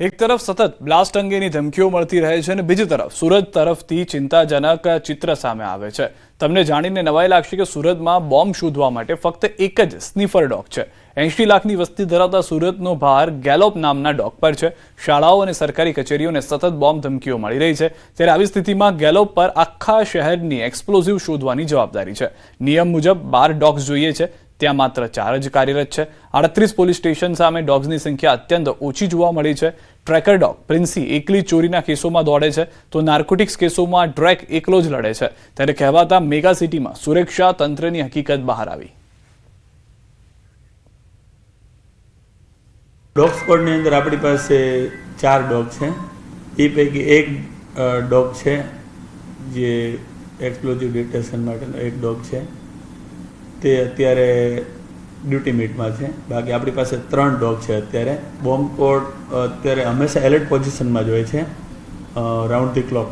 એક તરફ સતત બ્લાસ્ટ અંગેની ધમકીઓ મળતી રહે છે અને બીજી તરફ સુરત તરફથી ચિંતાજનક ચિત્ર સામે આવે છે। તમને જાણીને નવાઈ લાગશે કે સુરતમાં બોમ્બ શોધવા માટે ફક્ત એક જ સ્નીફર ડોગ છે। 80 લાખની વસ્તી ધરાવતા સુરતનો ભાર ગેલોપ નામના ડોગ પર છે। શાળાઓ અને સરકારી કચેરીઓને સતત બોમ્બ ધમકીઓ મળી રહી છે, ત્યારે આવી સ્થિતિમાં ગેલોપ પર આખા શહેરની એક્સપ્લોઝિવ શોધવાની જવાબદારી છે। નિયમ મુજબ 12 ડોગ્સ જોઈએ છે, ત્યાં માત્ર 4 જ કાર્યરત છે। 38 પોલીસ સ્ટેશન સામે ડોગ્સની સંખ્યા અત્યંત ઓછી જોવા મળી છે। ટ્રેકર ડોગ પ્રિન્સી એકલી ચોરીના કેસોમાં દોડે છે, તો નાર્કોટિક્સ કેસોમાં ડ્રેક એકલો જ લડે છે। ત્યારે કહેવાતા મેગા સિટીમાં સુરક્ષા તંત્રની હકીકત બહાર આવી। ડોગ સ્ક્વોડની અંદર આપણી પાસે 4 ડોગ છે। એ પૈકી એક ડોગ છે જે એક્સપ્લોઝિવ ડિટેક્શન માટેનો એક ડોગ છે, તે અત્યારે ડ્યુટી મીટમાં છે। બાકી આપણી પાસે 3 ડોગ છે। અત્યારે બોમ્બ સ્ક્વોડ અત્યારે હંમેશા એલર્ટ પોઝિશનમાં જ હોય છે, રાઉન્ડ ધી ક્લોક।